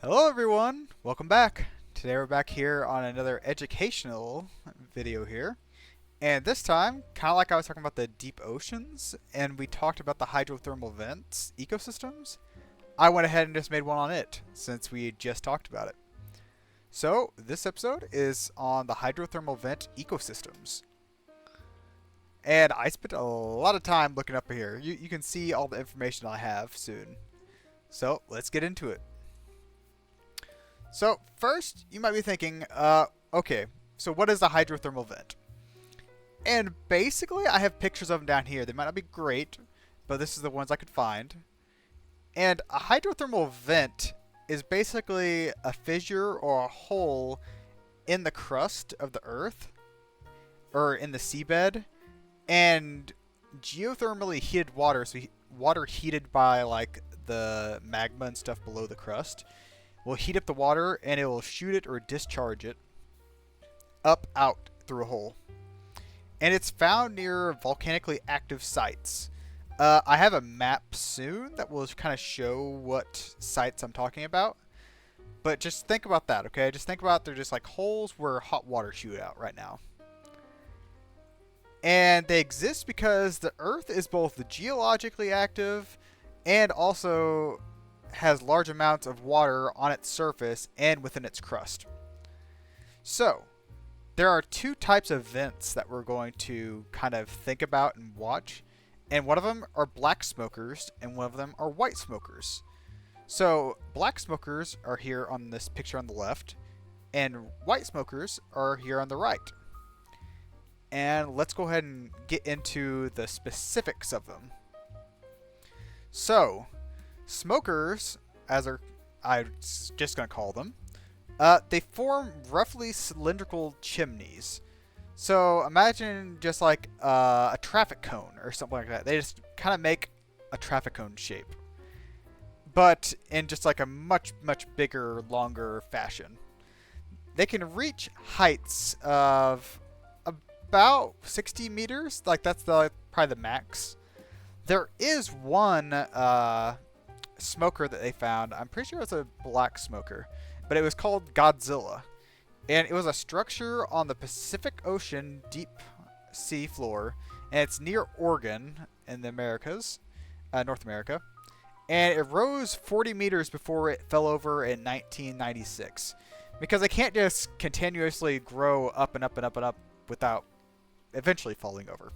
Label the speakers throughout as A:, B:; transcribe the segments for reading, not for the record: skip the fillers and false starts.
A: Hello everyone, welcome back. Today we're back here on another educational video here. And this time, kind of like I was talking about the deep oceans, and we talked about the hydrothermal vents ecosystems, I went ahead and just made one on it, since we just talked about it. So, this episode is on the hydrothermal vent ecosystems. And I spent a lot of time looking up here. You can see all the information I have soon. So, let's get into it. So first, you might be thinking, okay, so what is a hydrothermal vent? And basically, I have pictures of them down here. They might not be great, but this is the ones I could find. And a hydrothermal vent is basically a fissure or a hole in the crust of the Earth, or in the seabed, and geothermally heated water, so water heated by like the magma and stuff below the crust, will heat up the water and it will shoot it or discharge it up out through a hole. And it's found near volcanically active sites. I have a map soon that will kind of show what sites I'm talking about. But just think about that, okay? Just think about they're just like holes where hot water shoot out right now. And they exist because the Earth is both geologically active and also has large amounts of water on its surface and within its crust. So, there are two types of vents that we're going to kind of think about and watch, and one of them are black smokers and one of them are white smokers. So, black smokers are here on this picture on the left, and white smokers are here on the right. And let's go ahead and get into the specifics of them. So, smokers, as I'm just going to call them, they form roughly cylindrical chimneys. So imagine just like a traffic cone or something like that. They just kind of make a traffic cone shape, but in just like a much bigger, longer fashion. They can reach heights of about 60 meters. Like that's probably the max. There is one smoker that they found. I'm pretty sure it's a black smoker, but it was called Godzilla. And it was a structure on the Pacific Ocean deep sea floor, and it's near Oregon in the Americas, North America. And it rose 40 meters before it fell over in 1996. Because they can't just continuously grow up and up and up and up without eventually falling over.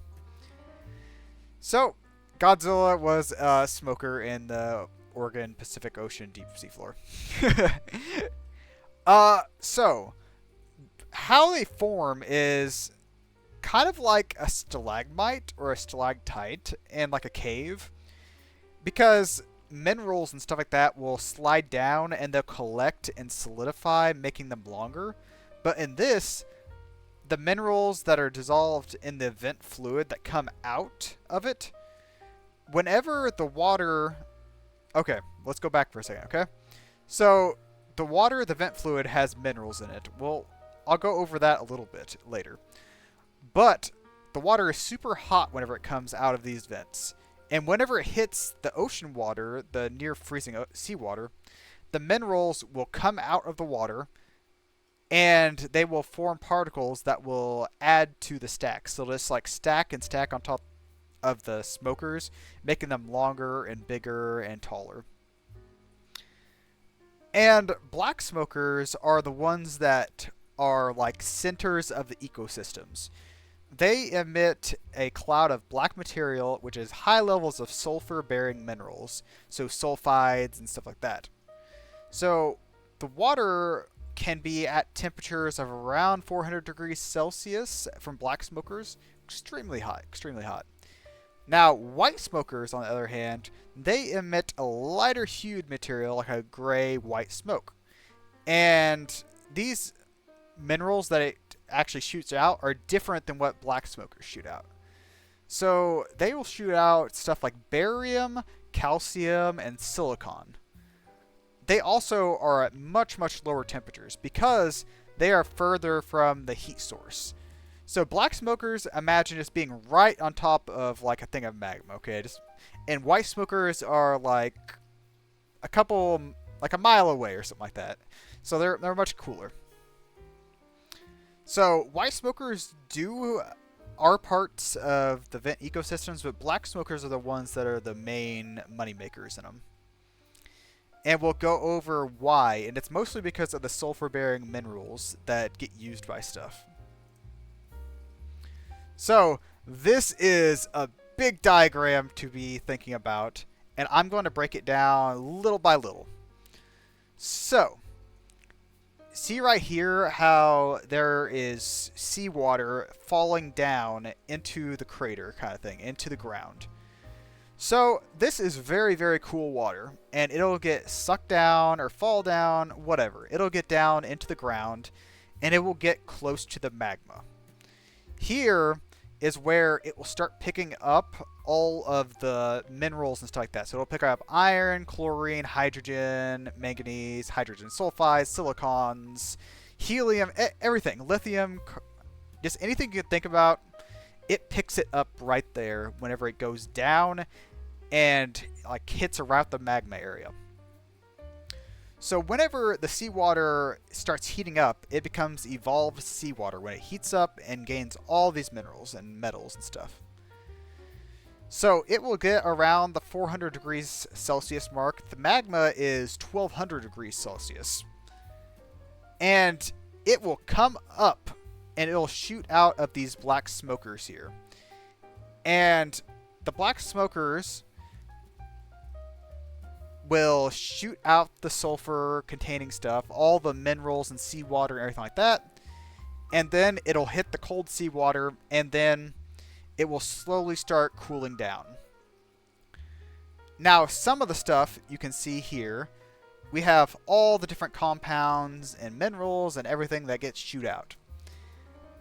A: So, Godzilla was a smoker in the Oregon Pacific Ocean deep sea floor. So, how they form is kind of like a stalagmite or a stalactite in like a cave. Because minerals and stuff like that will slide down and they'll collect and solidify, making them longer. But in this, the minerals that are dissolved in the vent fluid that come out of it, whenever the water... Okay, let's go back for a second, okay? So, the water, the vent fluid, has minerals in it. Well, I'll go over that a little bit later. But the water is super hot whenever it comes out of these vents. And whenever it hits the ocean water, the near freezing seawater, the minerals will come out of the water and they will form particles that will add to the stack. So they'll just like stack and stack on top of the smokers, making them longer and bigger and taller. And black smokers are the ones that are like centers of the ecosystems. They emit a cloud of black material, which is high levels of sulfur-bearing minerals, so sulfides and stuff like that. So the water can be at temperatures of around 400 degrees Celsius from black smokers, extremely hot, extremely hot. Now, white smokers, on the other hand, they emit a lighter hued material like a gray-white smoke. And these minerals that it actually shoots out are different than what black smokers shoot out. So they will shoot out stuff like barium, calcium, and silicon. They also are at much lower temperatures because they are further from the heat source. So black smokers, imagine just being right on top of like a thing of magma, okay? And white smokers are like like a mile away or something like that. So they're much cooler. So white smokers are parts of the vent ecosystems, but black smokers are the ones that are the main money makers in them. And we'll go over why, and it's mostly because of the sulfur-bearing minerals that get used by stuff. So this is a big diagram to be thinking about, and I'm going to break it down little by little. So, see right here how there is seawater falling down into the crater kind of thing, into the ground. So this is very, very cool water, and it'll get sucked down or fall down, whatever. It'll get down into the ground, and it will get close to the magma. Here is where it will start picking up all of the minerals and stuff like that. So it'll pick up iron, chlorine, hydrogen, manganese, hydrogen sulfides, silicons, helium, everything, lithium, just anything you can think about. It picks it up right there whenever it goes down and like hits around the magma area. So whenever the seawater starts heating up, it becomes evolved seawater when it heats up and gains all these minerals and metals and stuff. So it will get around the 400 degrees Celsius mark. The magma is 1200 degrees Celsius. And it will come up and it'll shoot out of these black smokers here. And the black smokers will shoot out the sulfur containing stuff, all the minerals and seawater and everything like that. And then it'll hit the cold seawater, and then it will slowly start cooling down. Now, some of the stuff you can see here, we have all the different compounds and minerals and everything that gets shoot out.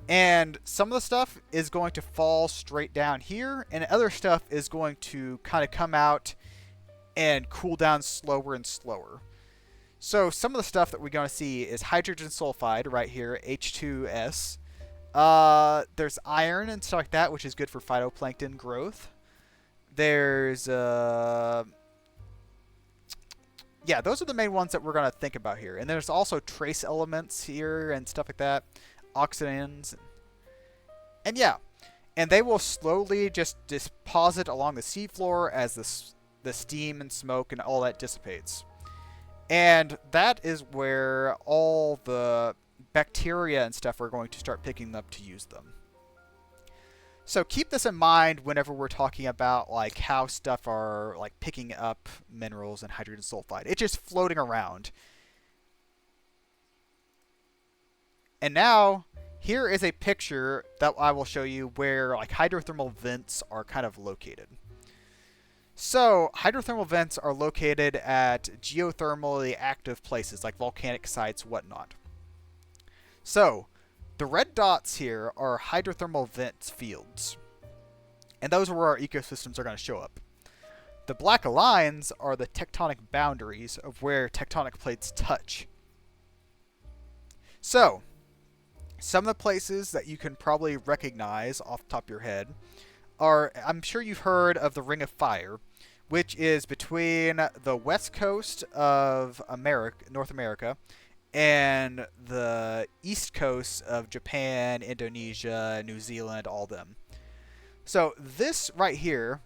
A: And some of the stuff is going to fall straight down here, and other stuff is going to kind of come out and cool down slower and slower. So some of the stuff that we're going to see is hydrogen sulfide right here, H2S. There's iron and stuff like that, which is good for phytoplankton growth. There's yeah, those are the main ones that we're going to think about here. And there's also trace elements here and stuff like that, oxidants, and yeah, and they will slowly just deposit along the seafloor as the steam and smoke and all that dissipates. And that is where all the bacteria and stuff are going to start picking up to use them. So keep this in mind whenever we're talking about like how stuff are like picking up minerals and hydrogen sulfide. It's just floating around. And now here is a picture that I will show you where like hydrothermal vents are kind of located. So hydrothermal vents are located at geothermally active places like volcanic sites, whatnot. So the red dots here are hydrothermal vent fields, and those are where our ecosystems are going to show up. The black lines are the tectonic boundaries of where tectonic plates touch. So some of the places that you can probably recognize off the top of your head are, I'm sure you've heard of the Ring of Fire, which is between the west coast of North America, and the east coast of Japan, Indonesia, New Zealand, all them. So this right here,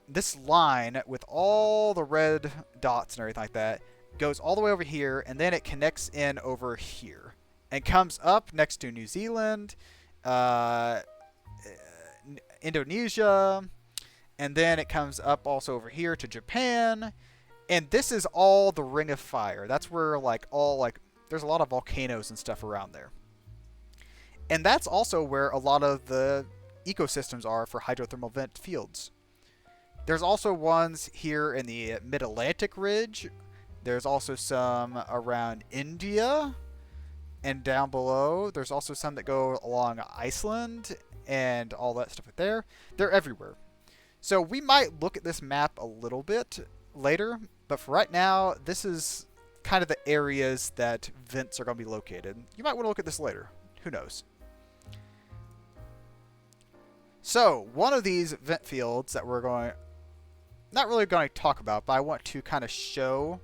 A: this line with all the red dots and everything like that, goes all the way over here, and then it connects in over here and comes up next to New Zealand, Indonesia, and then it comes up also over here to Japan. And this is all the Ring of Fire. That's where there's a lot of volcanoes and stuff around there. And that's also where a lot of the ecosystems are for hydrothermal vent fields. There's also ones here in the Mid-Atlantic Ridge. There's also some around India and down below. There's also some that go along Iceland and all that stuff there. They're everywhere. So we might look at this map a little bit later, but for right now, this is kind of the areas that vents are going to be located. You might want to look at this later. Who knows? So one of these vent fields that we're not really going to talk about, but I want to kind of show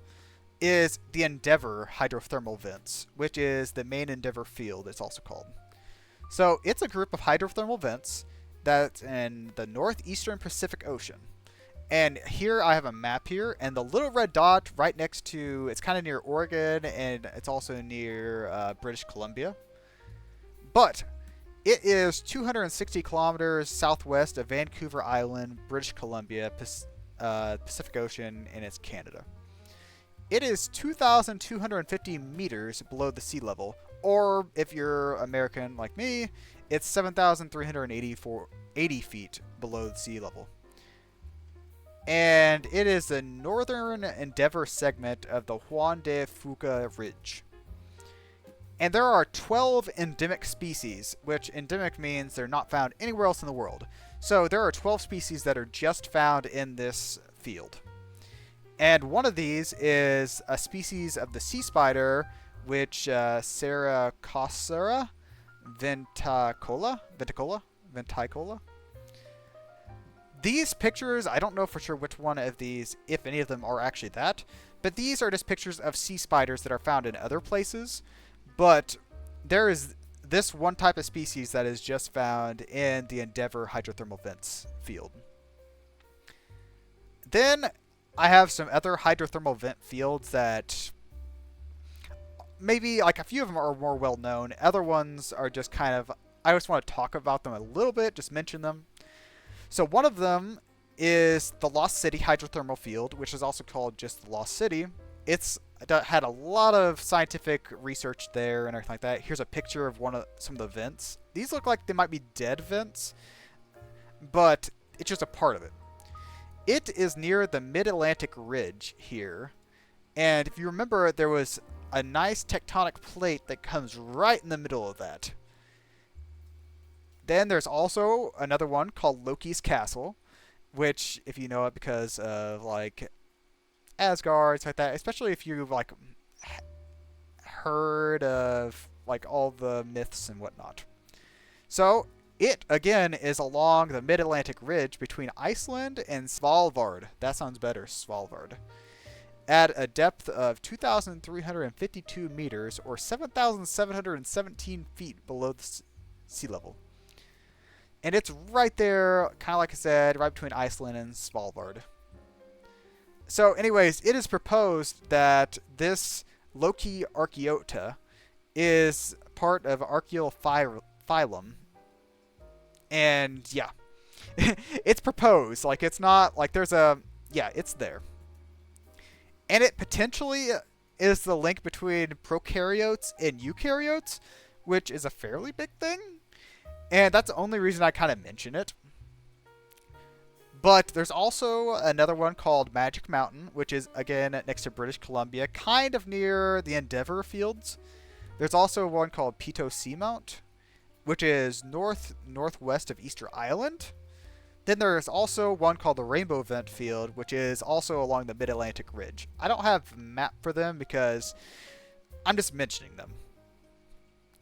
A: is the Endeavour hydrothermal vents, which is the main Endeavour field, it's also called. So it's a group of hydrothermal vents that's in the northeastern Pacific Ocean. And here I have a map here, and the little red dot right next to, it's kind of near Oregon, and it's also near British Columbia. But it is 260 kilometers southwest of Vancouver Island, British Columbia, Pacific Ocean, and it's Canada. It is 2,250 meters below the sea level, or if you're American like me, it's 7,380 feet below the sea level. And it is the northern Endeavour segment of the Juan de Fuca Ridge. And there are 12 endemic species, which endemic means they're not found anywhere else in the world. So there are 12 species that are just found in this field. And one of these is a species of the sea spider, which Saracossera venticola. These pictures, I don't know for sure which one of these, if any of them are actually that, but these are just pictures of sea spiders that are found in other places. But there is this one type of species that is just found in the Endeavour hydrothermal vents field. Then I have some other hydrothermal vent fields that maybe, like, a few of them are more well known. Other ones are just kind of, I just want to talk about them a little bit, just mention them. So one of them is the Lost City hydrothermal field, which is also called just the Lost City. It's had a lot of scientific research there and everything like that. Here's a picture of some of the vents. These look like they might be dead vents, but it's just a part of it. It is near the Mid-Atlantic Ridge here, and if you remember, there was a nice tectonic plate that comes right in the middle of that. Then there's also another one called Loki's Castle, which, if you know it because of, like, Asgard, stuff like that, especially if you've, like, heard of, like, all the myths and whatnot. So it, again, is along the Mid-Atlantic Ridge between Iceland and Svalbard. That sounds better, Svalbard. At a depth of 2,352 meters, or 7,717 feet below the sea level. And it's right there, kind of like I said, right between Iceland and Svalbard. So anyways, it is proposed that this Loki Archaeota is part of Archaeophylum. And yeah, it's proposed. Like, it's not, like, there's a, yeah, it's there. And it potentially is the link between prokaryotes and eukaryotes, which is a fairly big thing. And that's the only reason I kind of mention it. But there's also another one called Magic Mountain, which is, again, next to British Columbia, kind of near the Endeavour fields. There's also one called Pito Seamount, which is northwest of Easter Island. Then there's also one called the Rainbow Vent Field, which is also along the Mid-Atlantic Ridge. I don't have a map for them because I'm just mentioning them.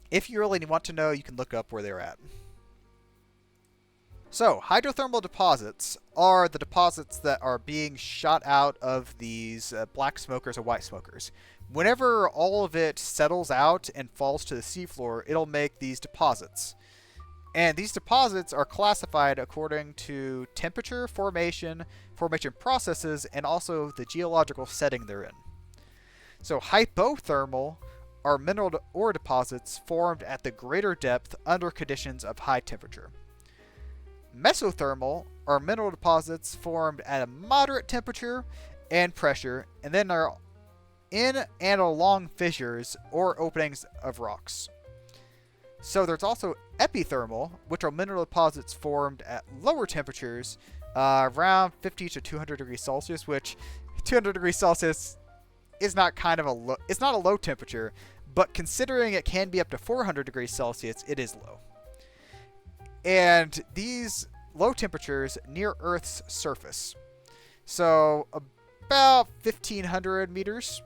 A: If you really want to know, you can look up where they're at. So, hydrothermal deposits are the deposits that are being shot out of these black smokers and white smokers. Whenever all of it settles out and falls to the seafloor, it'll make these deposits. And these deposits are classified according to temperature, formation processes, and also the geological setting they're in. So, hypothermal are mineral ore deposits formed at the greater depth under conditions of high temperature. Mesothermal are mineral deposits formed at a moderate temperature and pressure, and then are in and along fissures or openings of rocks. So there's also epithermal, which are mineral deposits formed at lower temperatures, around 50 to 200 degrees Celsius, which 200 degrees Celsius is not kind of it's not a low temperature, but considering it can be up to 400 degrees Celsius, it is low. And these low temperatures near Earth's surface. So about 1,500 meters.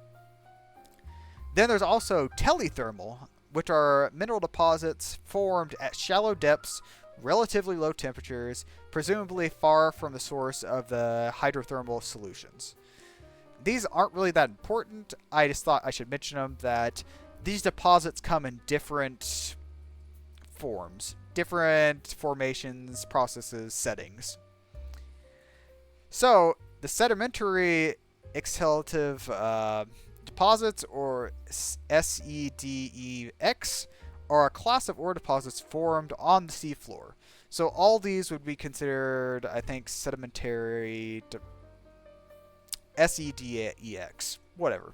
A: Then there's also telethermal, which are mineral deposits formed at shallow depths, relatively low temperatures, presumably far from the source of the hydrothermal solutions. These aren't really that important. I just thought I should mention them, that these deposits come in different forms, different formations, processes, settings. So the sedimentary exhalative deposits, or SEDEX, are a class of ore deposits formed on the seafloor. So all these would be considered, I think, sedimentary SEDEX, whatever.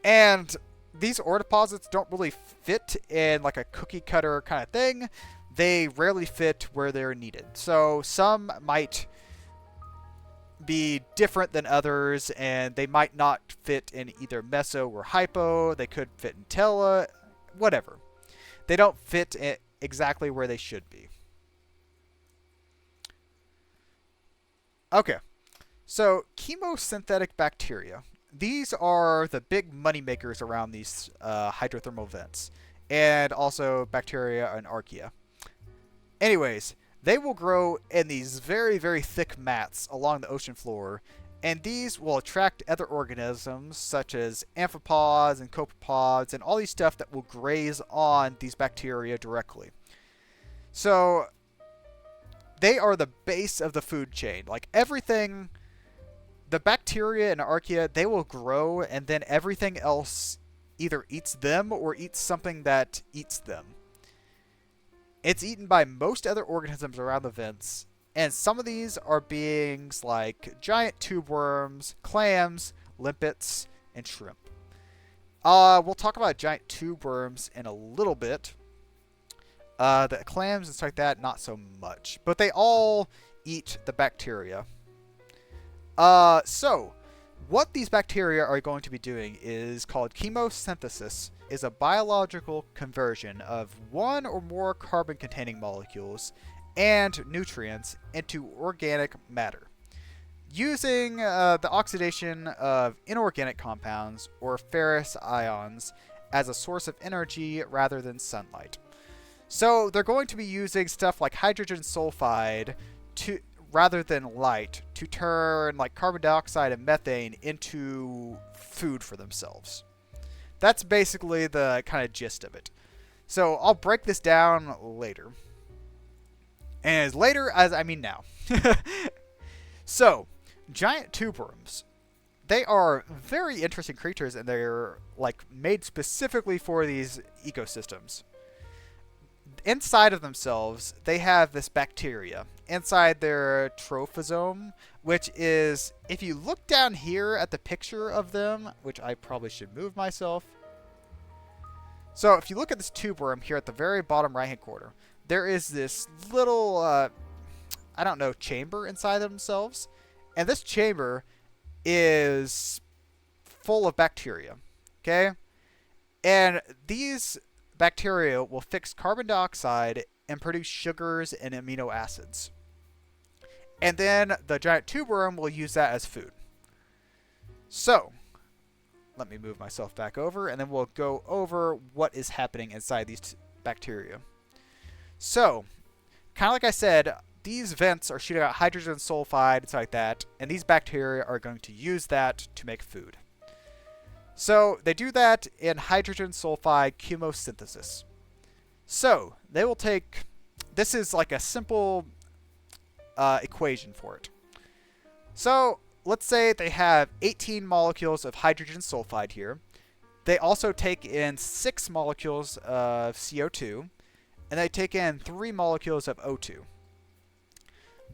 A: And these ore deposits don't really fit in like a cookie cutter kind of thing. They rarely fit where they're needed. So some might be different than others, and they might not fit in either meso or hypo. They could fit in tele, whatever. They don't fit exactly where they should be. Okay, so chemosynthetic bacteria. These are the big money makers around these hydrothermal vents, and also bacteria and archaea. Anyways, they will grow in these very, very thick mats along the ocean floor, and these will attract other organisms such as amphipods and copepods and all these stuff that will graze on these bacteria directly. So they are the base of the food chain. Like everything, the bacteria and archaea, they will grow, and then everything else either eats them or eats something that eats them. It's eaten by most other organisms around the vents, and some of these are beings like giant tube worms, clams, limpets, and shrimp. We'll talk about giant tube worms in a little bit. The clams and stuff like that, not so much. But they all eat the bacteria. So, what these bacteria are going to be doing is called chemosynthesis, is a biological conversion of one or more carbon-containing molecules and nutrients into organic matter, using the oxidation of inorganic compounds or ferrous ions as a source of energy rather than sunlight. So they're going to be using stuff like hydrogen sulfide rather than light to turn like carbon dioxide and methane into food for themselves. That's basically the kind of gist of it. So I'll break this down later. And as later as I mean now. So, giant tube worms. They are very interesting creatures, and they're like made specifically for these ecosystems. Inside of themselves, they have this bacteria inside their trophosome, which is, if you look down here at the picture of them, which I probably should move myself. So if you look at this tube worm here at the very bottom right hand corner, there is this little, I don't know, chamber inside themselves. And this chamber is full of bacteria, okay? And these bacteria will fix carbon dioxide and produce sugars and amino acids. And then the giant tube worm will use that as food. So, let me move myself back over, and then we'll go over what is happening inside these bacteria. So, kind of like I said, these vents are shooting out hydrogen sulfide and stuff like that, and these bacteria are going to use that to make food. So, they do that in hydrogen sulfide chemosynthesis. So, they will take, this is like a simple equation for it. So, let's say they have 18 molecules of hydrogen sulfide here. They also take in 6 molecules of CO2, and they take in 3 molecules of O2.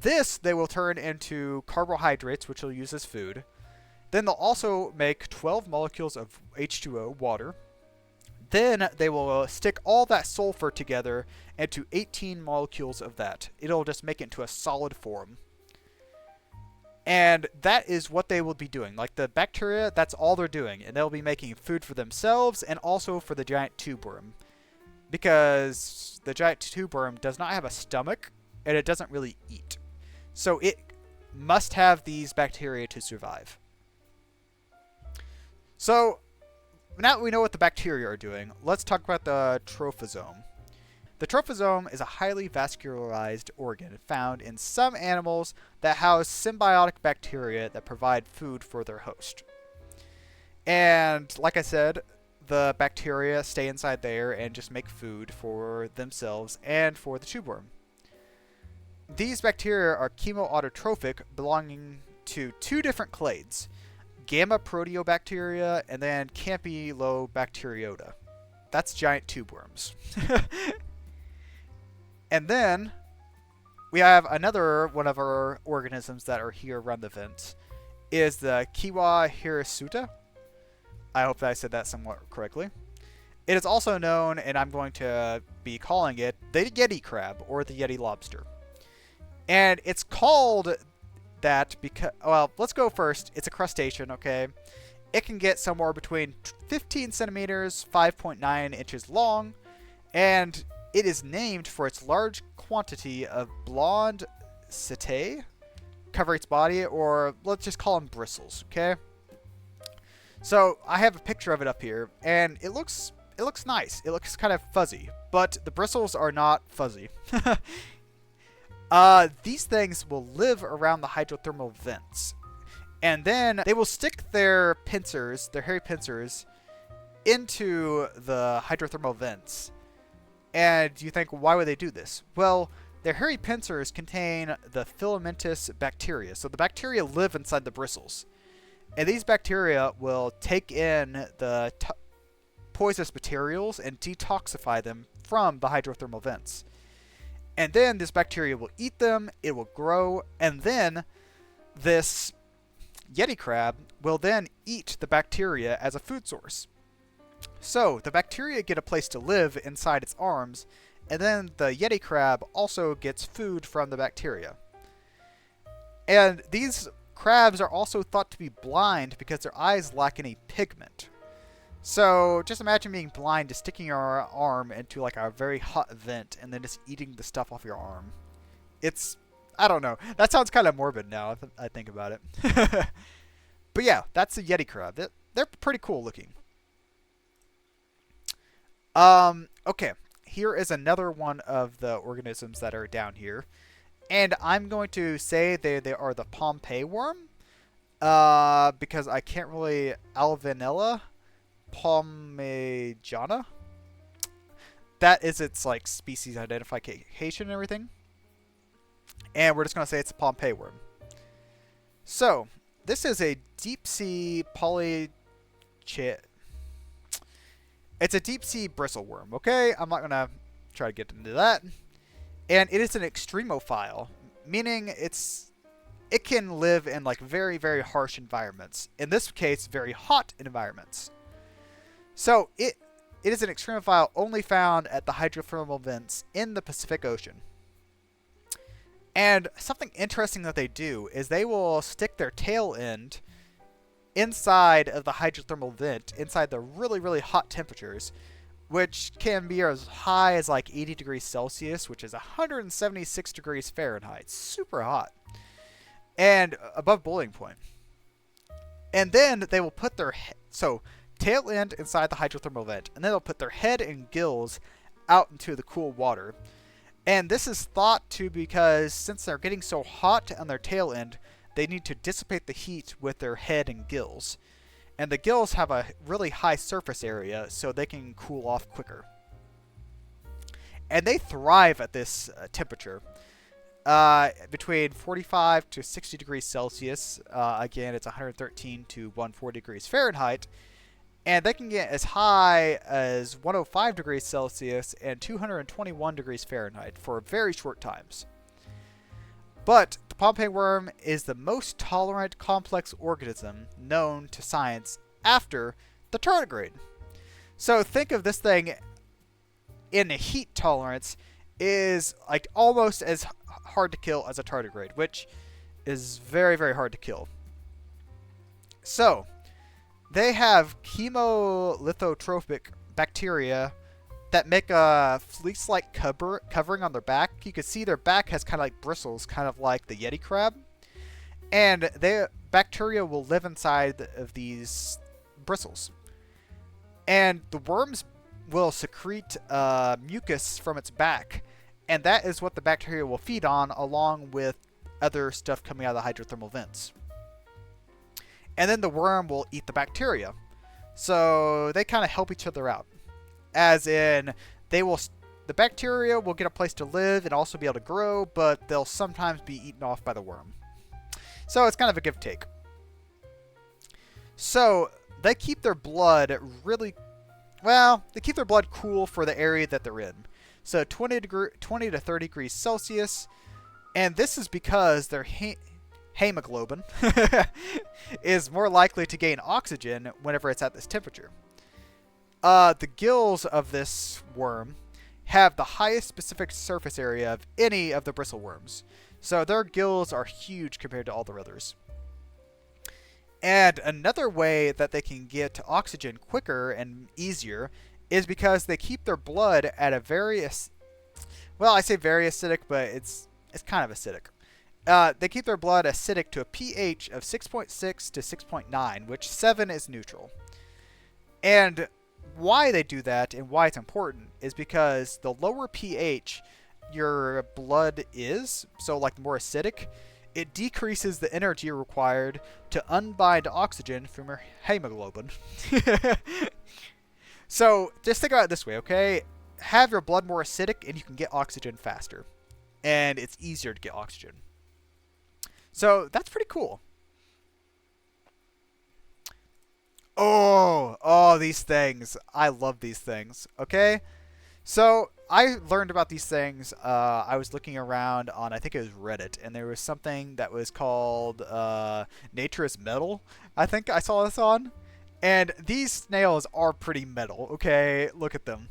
A: This they will turn into carbohydrates, which they'll use as food. Then they'll also make 12 molecules of H2O, water. Then they will stick all that sulfur together into 18 molecules of that. It'll just make it into a solid form. And that is what they will be doing. Like the bacteria, that's all they're doing. And they'll be making food for themselves and also for the giant tube worm. Because the giant tube worm does not have a stomach, and it doesn't really eat. So it must have these bacteria to survive. So, now that we know what the bacteria are doing, let's talk about the trophosome. The The trophosome is a highly vascularized organ found in some animals that house symbiotic bacteria that provide food for their host. And like I said, the bacteria stay inside there and just make food for themselves and for the tube worm. These bacteria are chemoautotrophic, belonging to two different clades, gamma proteobacteria and then campylobacteriota. That's giant tube worms. And then we have another one of our organisms that are here around the vents, is the Kiwa hirsuta. I hope that I said that somewhat correctly. It is also known, and I'm going to be calling it, the Yeti Crab, or the Yeti Lobster. And it's called that because, well, let's go first. It's a crustacean, okay? It can get somewhere between 15 centimeters, 5.9 inches long, and it is named for its large quantity of blonde setae covering its body, or let's just call them bristles, okay? So I have a picture of it up here, and it looks nice. It looks kind of fuzzy, but the bristles are not fuzzy. These things will live around the hydrothermal vents, and then they will stick their pincers, their hairy pincers, into the hydrothermal vents. And you think, why would they do this? Well, their hairy pincers contain the filamentous bacteria, so the bacteria live inside the bristles. And these bacteria will take in the poisonous materials and detoxify them from the hydrothermal vents. And then this bacteria will eat them, it will grow, and then this Yeti crab will then eat the bacteria as a food source. So the bacteria get a place to live inside its arms, and then the Yeti crab also gets food from the bacteria. And these crabs are also thought to be blind because their eyes lack any pigment. So just imagine being blind to sticking your arm into like a very hot vent and then just eating the stuff off your arm. It's, I don't know. That sounds kind of morbid now if I think about it. But yeah, that's the Yeti crab. They're pretty cool looking. Okay, here is another one of the organisms that are down here. And I'm going to say they are the Pompei Worm, because I can't really, Alvinella palmejana. That is its like species identification and everything. And we're just going to say it's a Pompei Worm. So, this is a deep sea it's a deep sea bristle worm, okay? I'm not going to try to get into that. And it is an extremophile, meaning it can live in like very, very harsh environments. In this case, very hot environments. So it is an extremophile only found at the hydrothermal vents in the Pacific Ocean. And something interesting that they do is they will stick their tail end inside of the hydrothermal vent, inside the really, really hot temperatures, which can be as high as like 80 degrees Celsius, which is 176 degrees Fahrenheit. Super hot. And above boiling point. And then they will put their tail end inside the hydrothermal vent, and then they'll put their head and gills out into the cool water. And this is thought to because since they're getting so hot on their tail end, they need to dissipate the heat with their head and gills. And the gills have a really high surface area, so they can cool off quicker. And they thrive at this temperature. Between 45 to 60 degrees Celsius. Again, it's 113 to 140 degrees Fahrenheit. And they can get as high as 105 degrees Celsius and 221 degrees Fahrenheit for very short times. But the Pompei worm is the most tolerant complex organism known to science after the tardigrade. So think of this thing in heat tolerance is like almost as hard to kill as a tardigrade, which is very, very hard to kill. So they have chemolithotropic bacteria that make a fleece-like covering on their back. You can see their back has kind of like bristles, kind of like the Yeti crab. And bacteria will live inside of these bristles. And the worm's will secrete mucus from its back, and that is what the bacteria will feed on, along with other stuff coming out of the hydrothermal vents. And then the worm will eat the bacteria. So they kind of help each other out. As in, the bacteria will get a place to live and also be able to grow, but they'll sometimes be eaten off by the worm. So it's kind of a give take. So they keep their blood they keep their blood cool for the area that they're in. So 20 to 30 degrees Celsius. And this is because their hemoglobin is more likely to gain oxygen whenever it's at this temperature. The gills of this worm have the highest specific surface area of any of the bristle worms. So their gills are huge compared to all the others. And another way that they can get oxygen quicker and easier is because they keep their blood at a very, well, I say very acidic, but it's kind of acidic. They keep their blood acidic to a pH of 6.6 to 6.9, which 7 is neutral. And why they do that and why it's important is because the lower pH your blood is, so like the more acidic, it decreases the energy required to unbind oxygen from your hemoglobin. So just think about it this way, okay? Have your blood more acidic and you can get oxygen faster. And it's easier to get oxygen. So that's pretty cool. Oh, these things. I love these things, okay? So I learned about these things. I was looking around on, I think it was Reddit, and there was something that was called Nature is Metal. I think I saw this on. And these snails are pretty metal, okay? Look at them.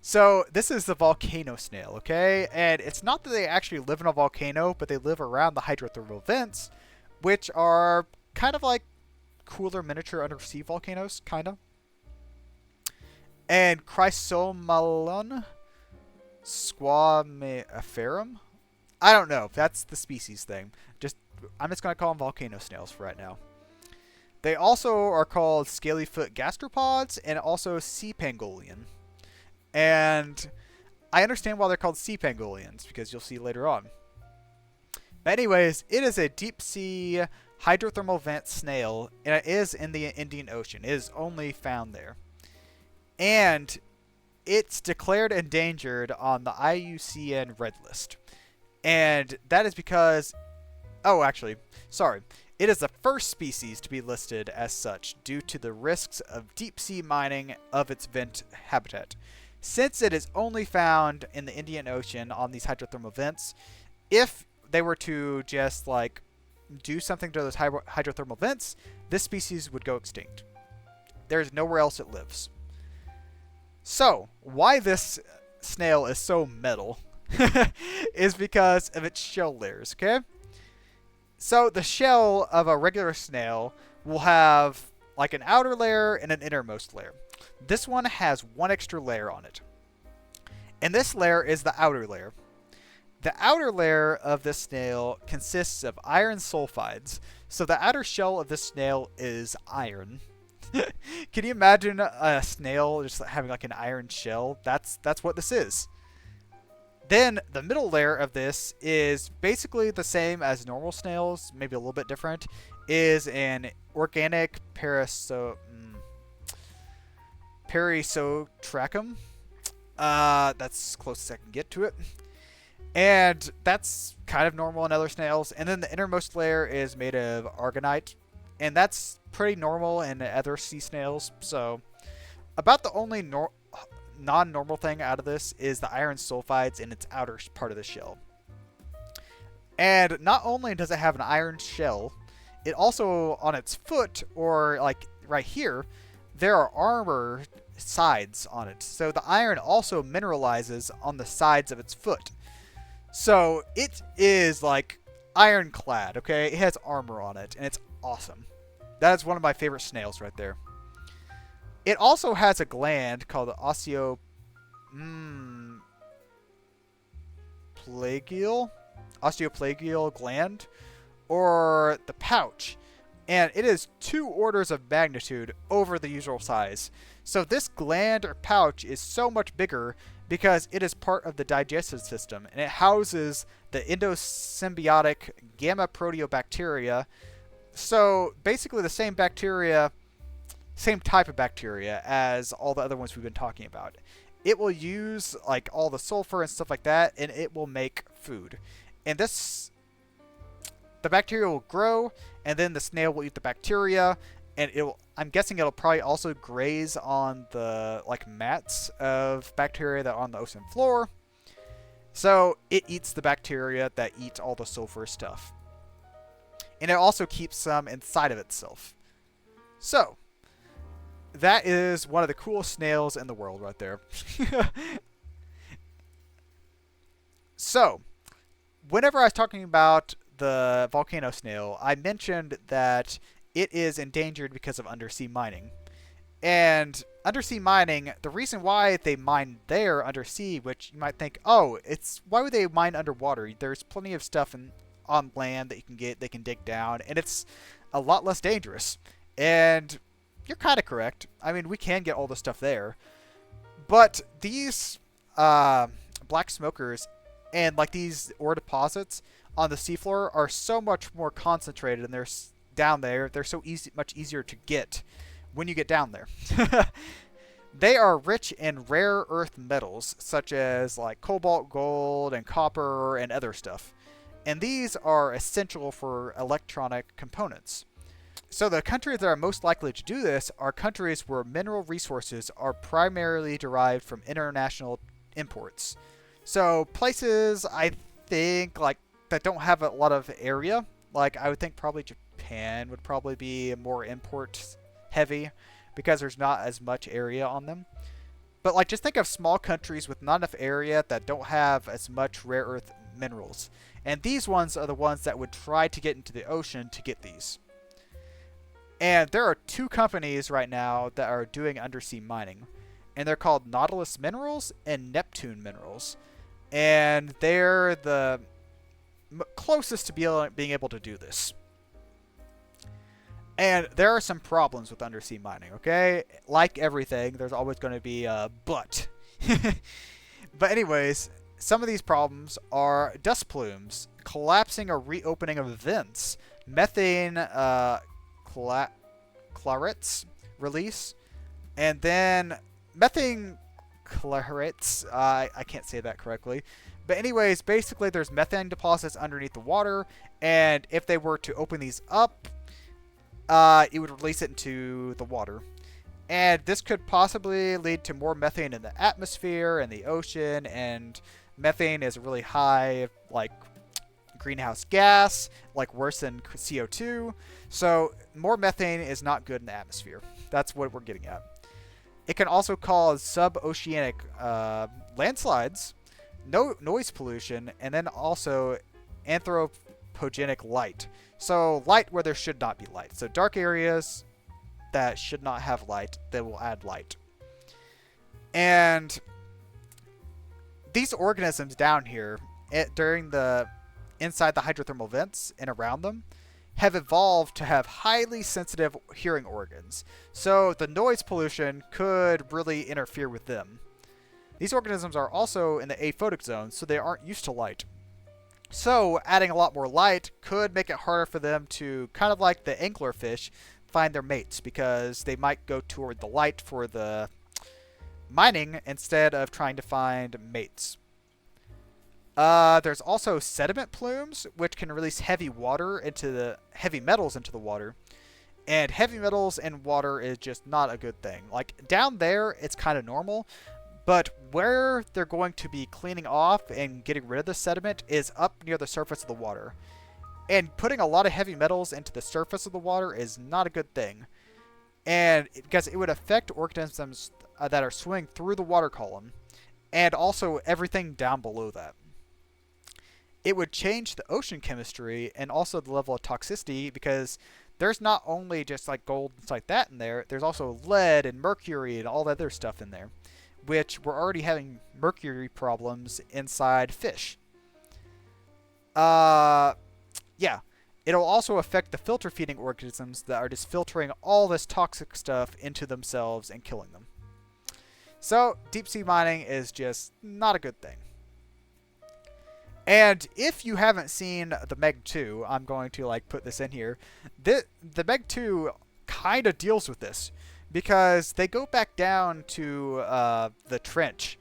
A: So this is the volcano snail, okay? And it's not that they actually live in a volcano, but they live around the hydrothermal vents, which are kind of like cooler miniature undersea volcanoes, kind of. And Chrysomalon squamiferum? I don't know. That's the species thing. I'm just going to call them volcano snails for right now. They also are called Scaly-foot gastropods and also sea pangolin. And I understand why they're called sea pangolins, because you'll see later on. But anyways, it is a deep sea hydrothermal vent snail, and it is in the Indian Ocean. It is only found there. And it's declared endangered on the IUCN Red List. And that is because... Oh, actually, sorry. It is the first species to be listed as such due to the risks of deep sea mining of its vent habitat. Since it is only found in the Indian Ocean on these hydrothermal vents, if they were to just like do something to those hydrothermal vents, this species would go extinct. There's nowhere else it lives. So, why this snail is so metal is because of its shell layers, okay? So, the shell of a regular snail will have like an outer layer and an innermost layer. This one has one extra layer on it. And this layer is the outer layer. The outer layer of this snail consists of iron sulfides. So the outer shell of this snail is iron. Can you imagine a snail just having like an iron shell? That's what this is. Then the middle layer of this is basically the same as normal snails, maybe a little bit different, is an organic perisotrachum. That's close as I can get to it. And that's kind of normal in other snails. And then the innermost layer is made of aragonite. And that's pretty normal in other sea snails. So about the only non-normal thing out of this is the iron sulfides in its outer part of the shell. And not only does it have an iron shell, it also, on its foot, or like right here, there are armor sides on it. So the iron also mineralizes on the sides of its foot. So it is like ironclad, okay? It has armor on it, and it's awesome. That is one of my favorite snails right there. It also has a gland called the osteoplagial gland, or the pouch, and it is 2 orders of magnitude over the usual size. So this gland or pouch is so much bigger because it is part of the digestive system, and it houses the endosymbiotic gamma proteobacteria. So basically the same bacteria, same type of bacteria as all the other ones we've been talking about. It will use like all the sulfur and stuff like that, and it will make food. And the bacteria will grow, and then the snail will eat the bacteria, and I'm guessing it'll probably also graze on the like mats of bacteria that are on the ocean floor. So it eats the bacteria that eat all the sulfur stuff. And it also keeps some inside of itself. So that is one of the coolest snails in the world right there. So, whenever I was talking about the volcano snail, I mentioned that it is endangered because of undersea mining. And undersea mining, the reason why they mine there undersea, which you might think, oh, why would they mine underwater? There's plenty of stuff on land that you can get, they can dig down, and it's a lot less dangerous. And you're kind of correct. I mean, we can get all the stuff there. But these black smokers and like these ore deposits on the seafloor are so much more concentrated, and they're down there. They're so much easier to get when you get down there. They are rich in rare earth metals, such as like cobalt, gold, and copper, and other stuff. And these are essential for electronic components. So the countries that are most likely to do this are countries where mineral resources are primarily derived from international imports. So places, I think, like that don't have a lot of area, like I would think probably Japan would probably be more import heavy because there's not as much area on them. But like just think of small countries with not enough area that don't have as much rare earth minerals. And these ones are the ones that would try to get into the ocean to get these. And there are 2 companies right now that are doing undersea mining. And they're called Nautilus Minerals and Neptune Minerals. And they're the closest to being able to do this. And there are some problems with undersea mining, okay? Like everything, there's always going to be a but. But anyways, some of these problems are dust plumes, collapsing or reopening of vents, methane clarets release, and then methane clarets, I can't say that correctly. But anyways, basically there's methane deposits underneath the water, and if they were to open these up, it would release it into the water. And this could possibly lead to more methane in the atmosphere and the ocean, and methane is a really high, like, greenhouse gas, like worse than CO2. So more methane is not good in the atmosphere. That's what we're getting at. It can also cause sub-oceanic landslides, noise pollution, and then also anthropogenic light. So light where there should not be light. So dark areas that should not have light, they will add light. And these organisms down here, inside the hydrothermal vents and around them, have evolved to have highly sensitive hearing organs. So the noise pollution could really interfere with them. These organisms are also in the aphotic zone, so they aren't used to light. So adding a lot more light could make it harder for them to, kind of like the anglerfish, find their mates, because they might go toward the light for the mining instead of trying to find mates. There's also sediment plumes, which can release heavy metals into the water. And heavy metals in water is just not a good thing. Like down there, it's kind of normal, but where they're going to be cleaning off and getting rid of the sediment is up near the surface of the water. And putting a lot of heavy metals into the surface of the water is not a good thing. And because it would affect organisms that are swimming through the water column, and also everything down below that. It would change the ocean chemistry and also the level of toxicity, because there's not only just like gold and stuff like that in there, there's also lead and mercury and all that other stuff in there, which we're already having mercury problems inside fish. Yeah. it'll also affect the filter feeding organisms that are just filtering all this toxic stuff into themselves and killing them. So deep sea mining is just not a good thing. And if you haven't seen the Meg 2, I'm going to like put this in here. The Meg 2 kind of deals with this because they go back down to the trench,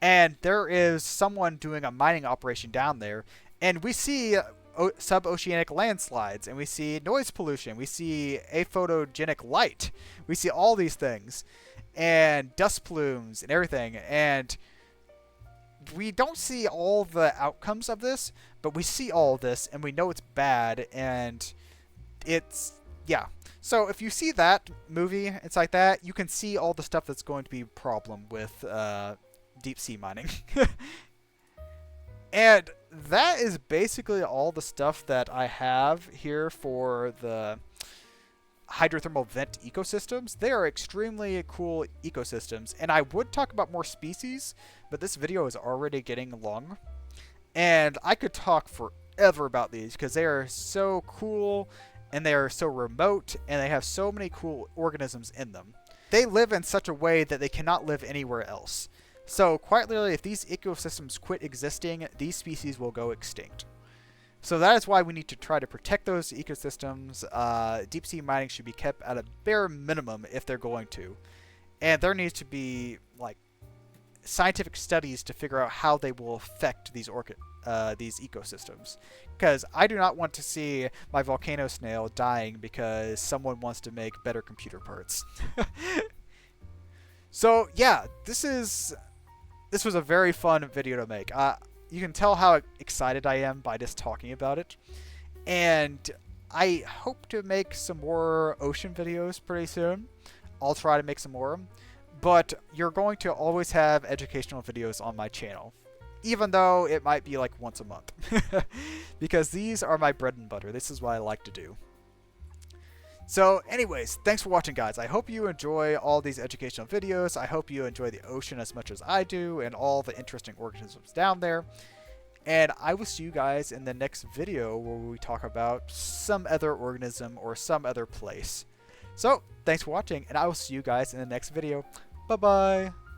A: and there is someone doing a mining operation down there, and we see suboceanic landslides, and we see noise pollution, we see aphotogenic light, we see all these things, and dust plumes and everything, and we don't see all the outcomes of this, but we see all of this, and we know it's bad, and it's, yeah. So if you see that movie, it's like that, you can see all the stuff that's going to be a problem with deep sea mining. And that is basically all the stuff that I have here for the hydrothermal vent ecosystems. They are extremely cool ecosystems, and I would talk about more species, but this video is already getting long, and I could talk forever about these because they are so cool, and they are so remote, and they have so many cool organisms in them. They live in such a way that they cannot live anywhere else. So quite literally, if these ecosystems quit existing, these species will go extinct. So that is why we need to try to protect those ecosystems. Deep sea mining should be kept at a bare minimum if they're going to. And there needs to be like scientific studies to figure out how they will affect these ecosystems. Because I do not want to see my volcano snail dying because someone wants to make better computer parts. So yeah, this was a very fun video to make. You can tell how excited I am by just talking about it. And I hope to make some more ocean videos pretty soon. I'll try to make some more. But you're going to always have educational videos on my channel, even though it might be like once a month. Because these are my bread and butter. This is what I like to do. So anyways, thanks for watching, guys. I hope you enjoy all these educational videos. I hope you enjoy the ocean as much as I do and all the interesting organisms down there. And I will see you guys in the next video where we talk about some other organism or some other place. So thanks for watching, and I will see you guys in the next video. Bye-bye.